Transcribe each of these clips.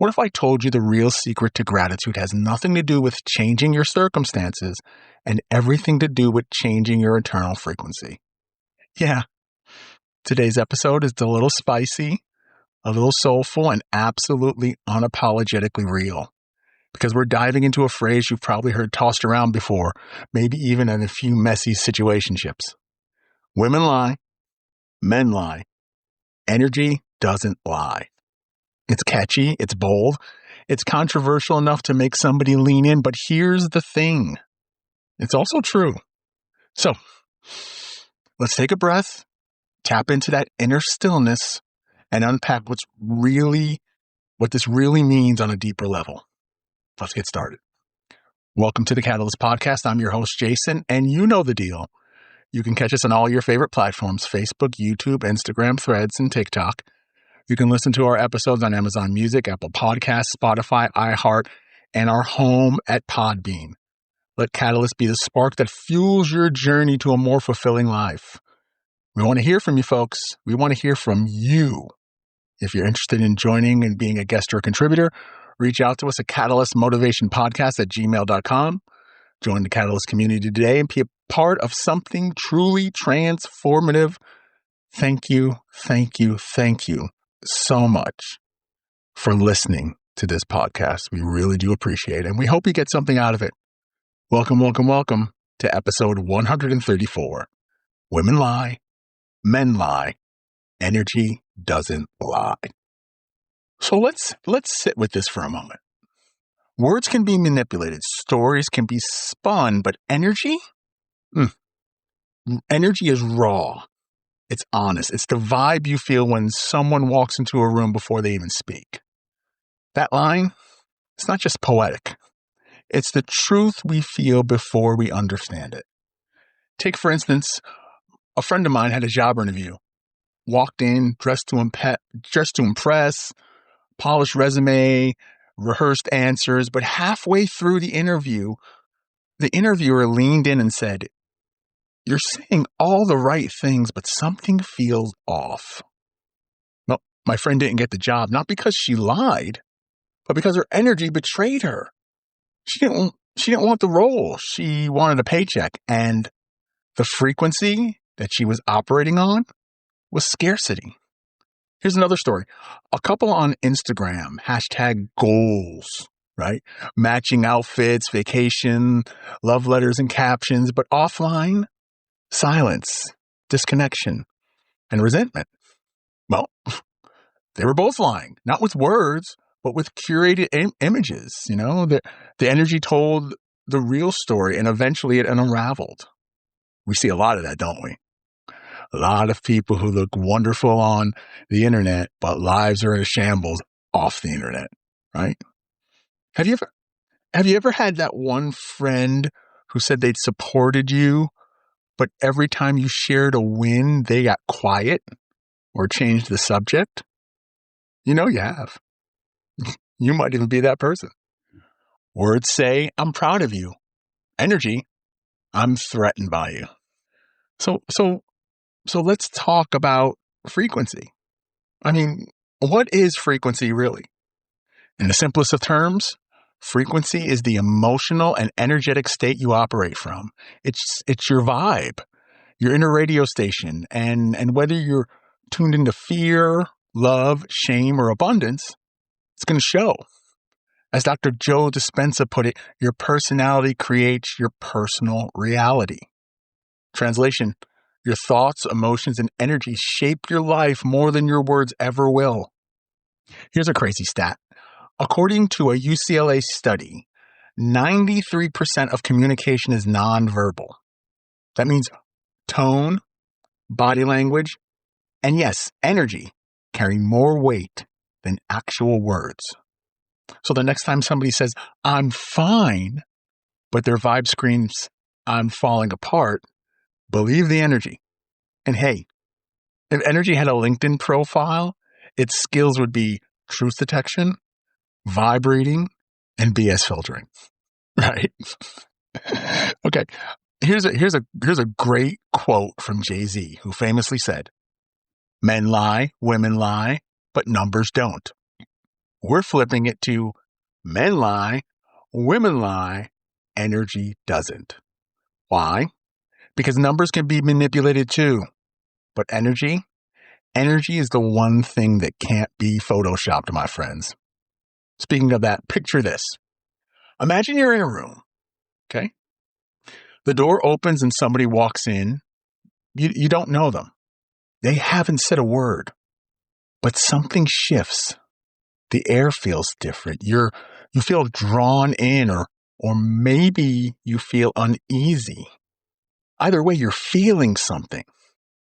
What if I told you the real secret to gratitude has nothing to do with changing your circumstances and everything to do with changing your internal frequency? Yeah, today's episode is a little spicy, a little soulful, and absolutely unapologetically real. Because we're diving into a phrase you've probably heard tossed around before, maybe even in a few messy situationships. Women lie, men lie. Energy doesn't lie. It's catchy, it's bold, it's controversial enough to make somebody lean in, but here's the thing. It's also true. So, let's take a breath, tap into that inner stillness, and unpack what this really means on a deeper level. Let's get started. Welcome to the Catalyst Podcast. I'm your host, Jason, and you know the deal. You can catch us on all your favorite platforms, Facebook, YouTube, Instagram, Threads, and TikTok. You can listen to our episodes on Amazon Music, Apple Podcasts, Spotify, iHeart, and our home at Podbean. Let Catalyst be the spark that fuels your journey to a more fulfilling life. We want to hear from you, folks. We want to hear from you. If you're interested in joining and being a guest or a contributor, reach out to us at catalystmotivationpodcast@gmail.com. Join the Catalyst community today and be a part of something truly transformative. Thank you, thank you, thank you so much for listening to this podcast. We really do appreciate it, and we hope you get something out of it. Welcome, welcome, welcome to episode 134. Women lie, men lie, energy doesn't lie. So let's sit with this for a moment. Words can be manipulated, stories can be spun, but energy? Energy is raw. It's honest. It's the vibe you feel when someone walks into a room before they even speak. That line, it's not just poetic. It's the truth we feel before we understand it. Take, for instance, a friend of mine had a job interview. Walked in, dressed to impress, polished resume, rehearsed answers, but halfway through the interview, the interviewer leaned in and said, "You're saying all the right things, but something feels off." Well, my friend didn't get the job, not because she lied, but because her energy betrayed her. She didn't want the role. She wanted a paycheck, and the frequency that she was operating on was scarcity. Here's another story. A couple on Instagram, #goals, right? Matching outfits, vacation, love letters and captions, but offline, silence, disconnection, and resentment. Well, they were both lying, not with words, but with curated images. You know, the energy told the real story, and eventually it unraveled. We see a lot of that, don't we? A lot of people who look wonderful on the internet, but lives are in a shambles off the internet, right? Have you ever had that one friend who said they'd supported you, but every time you shared a win, they got quiet or changed the subject? You know you have. You might even be that person. Words say, "I'm proud of you." Energy, "I'm threatened by you." So let's talk about frequency. I mean, what is frequency really? In the simplest of terms, frequency is the emotional and energetic state you operate from. It's your vibe, your inner radio station, and whether you're tuned into fear, love, shame, or abundance, it's going to show. As Dr. Joe Dispenza put it, your personality creates your personal reality. Translation: your thoughts, emotions, and energy shape your life more than your words ever will. Here's a crazy stat. According to a UCLA study, 93% of communication is nonverbal. That means tone, body language, and yes, energy carry more weight than actual words. So the next time somebody says, "I'm fine," but their vibe screams, "I'm falling apart," believe the energy. And hey, if energy had a LinkedIn profile, its skills would be truth detection, vibe reading, and BS filtering, right? Okay, here's a great quote from Jay-Z, who famously said, "Men lie, women lie, but numbers don't." We're flipping it to men lie, women lie, energy doesn't. Why? Because numbers can be manipulated too. But energy is the one thing that can't be photoshopped, my friends. Speaking of that, picture this. Imagine you're in a room, okay? The door opens and somebody walks in. You don't know them. They haven't said a word, but something shifts. The air feels different. You feel drawn in, or maybe you feel uneasy. Either way, you're feeling something.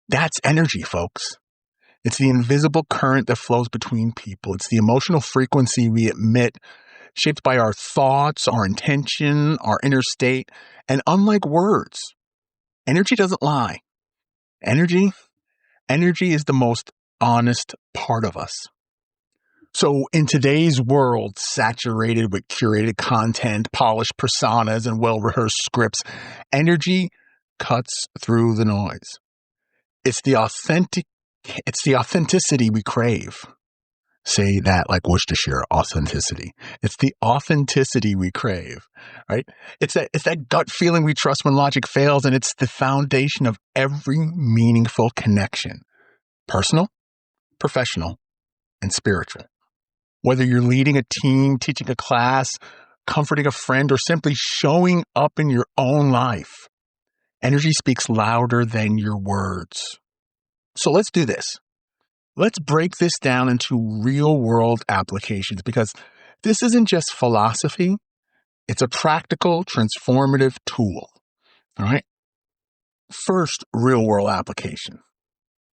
That's energy, folks. It's the invisible current that flows between people. It's the emotional frequency we emit, shaped by our thoughts, our intention, our inner state. And unlike words, energy doesn't lie. Energy is the most honest part of us. So in today's world, saturated with curated content, polished personas, and well-rehearsed scripts, energy cuts through the noise. It's the authenticity we crave. Say that like Worcestershire, authenticity. It's the authenticity we crave, right? It's that gut feeling we trust when logic fails, and it's the foundation of every meaningful connection. Personal, professional, and spiritual. Whether you're leading a team, teaching a class, comforting a friend, or simply showing up in your own life, energy speaks louder than your words. So let's do this. Let's break this down into real-world applications, because this isn't just philosophy. It's a practical, transformative tool. All right? First, real-world application.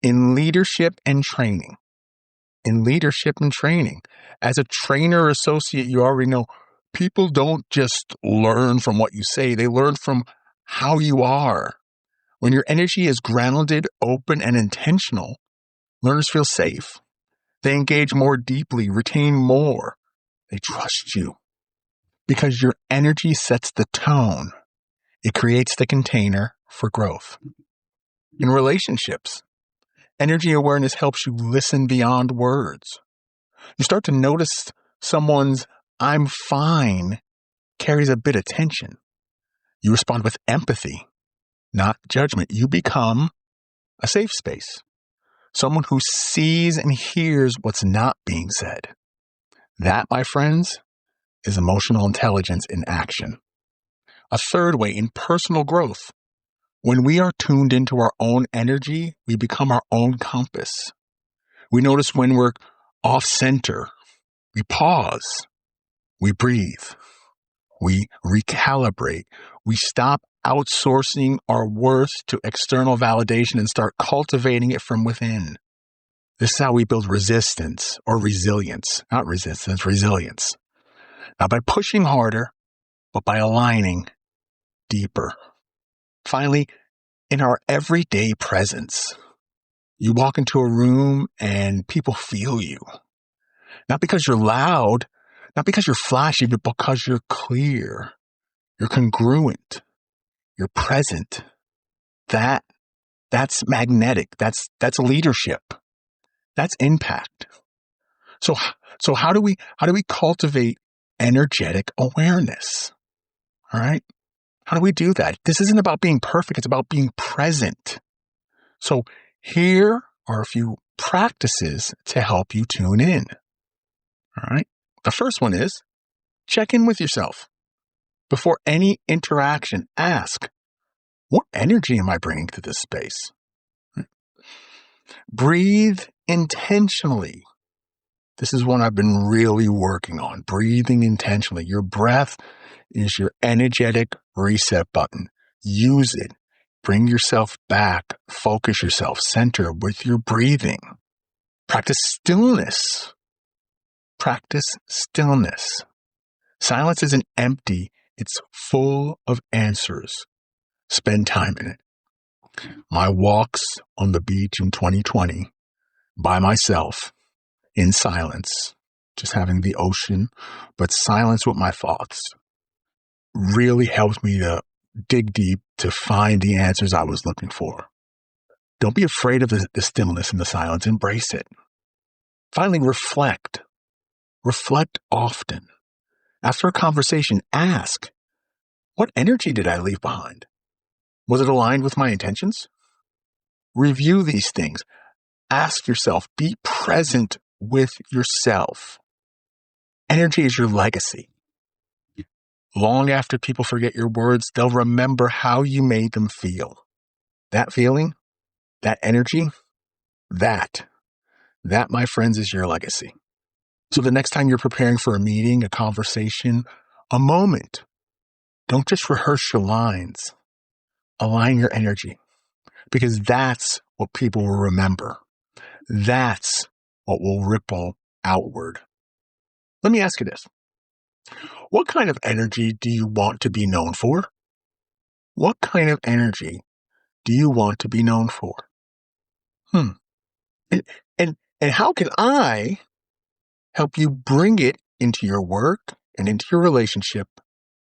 In leadership and training. As a trainer associate, you already know people don't just learn from what you say. They learn from how you are. When your energy is grounded, open, and intentional, learners feel safe. They engage more deeply, retain more. They trust you. Because your energy sets the tone. It creates the container for growth. In relationships, energy awareness helps you listen beyond words. You start to notice someone's "I'm fine" carries a bit of tension. You respond with empathy, not judgment. You become a safe space. Someone who sees and hears what's not being said. That, my friends, is emotional intelligence in action. A third way, in personal growth. When we are tuned into our own energy, we become our own compass. We notice when we're off center. We pause. We breathe. We recalibrate. We stop outsourcing our worth to external validation and start cultivating it from within. This is how we build resilience. Not resistance, resilience. Not by pushing harder, but by aligning deeper. Finally, in our everyday presence, you walk into a room and people feel you. Not because you're loud, not because you're flashy, but because you're clear, you're congruent, you're present. That's magnetic. That's leadership. That's impact. So how do we cultivate energetic awareness? All right? How do we do that? This isn't about being perfect. It's about being present. So here are a few practices to help you tune in. All right? The first one is check in with yourself. Before any interaction, ask, what energy am I bringing to this space? Breathe intentionally. This is one I've been really working on, breathing intentionally. Your breath is your energetic reset button. Use it. Bring yourself back. Focus yourself. Center with your breathing. Practice stillness. Silence isn't empty. It's full of answers. Spend time in it. My walks on the beach in 2020 by myself in silence, just having the ocean, but silence with my thoughts, really helped me to dig deep to find the answers I was looking for. Don't be afraid of the stillness and the silence. Embrace it. Finally, reflect. Reflect often. After a conversation, ask, what energy did I leave behind? Was it aligned with my intentions? Review these things. Ask yourself, be present with yourself. Energy is your legacy. Long after people forget your words, they'll remember how you made them feel. That feeling, that energy, that, my friends, is your legacy. So the next time you're preparing for a meeting, a conversation, a moment, don't just rehearse your lines. Align your energy, because that's what people will remember. That's what will ripple outward. Let me ask you this. What kind of energy do you want to be known for? What kind of energy do you want to be known for? And how can I help you bring it into your work and into your relationship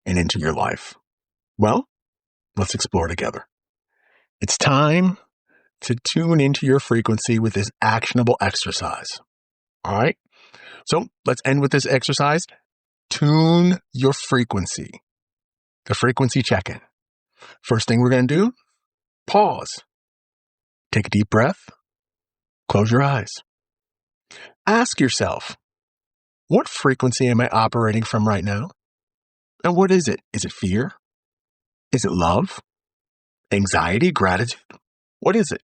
and into your life? Well, let's explore together. It's time to tune into your frequency with this actionable exercise. All right? So let's end with this exercise. Tune your frequency. The frequency check-in. First thing we're going to do, pause. Take a deep breath. Close your eyes. Ask yourself, what frequency am I operating from right now? And what is it? Is it fear? Is it love? Anxiety? Gratitude? What is it?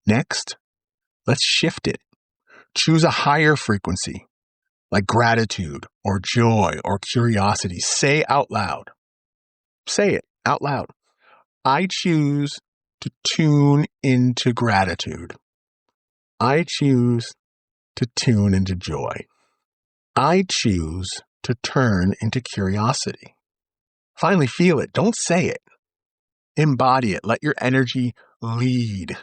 Next, let's shift it. Choose a higher frequency, like gratitude or joy or curiosity. Say out loud. Say it out loud. I choose to tune into gratitude. I choose to tune into joy. I choose to turn into curiosity. Finally, feel it. Don't say it. Embody it. Let your energy lead.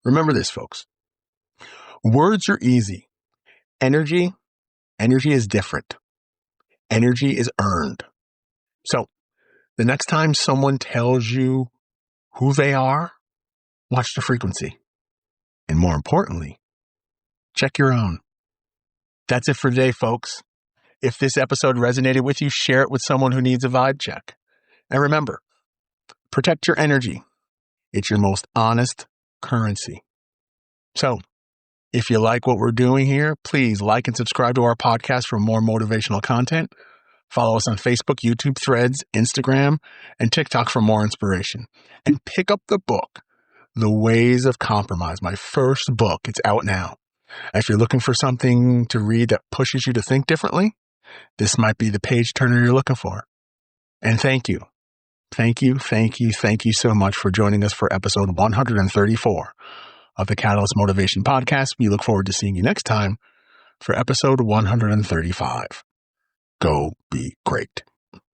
Remember this, folks. Words are easy. Energy is different. Energy is earned. So the next time someone tells you who they are, watch the frequency. And more importantly, check your own. That's it for today, folks. If this episode resonated with you, share it with someone who needs a vibe check. And remember, protect your energy. It's your most honest currency. So, if you like what we're doing here, please like and subscribe to our podcast for more motivational content. Follow us on Facebook, YouTube, Threads, Instagram, and TikTok for more inspiration. And pick up the book, The Ways of Compromise, my first book. It's out now. If you're looking for something to read that pushes you to think differently, this might be the page turner you're looking for. And thank you. Thank you so much for joining us for episode 134 of the Catalyst Motivation Podcast. We look forward to seeing you next time for episode 135. Go be great.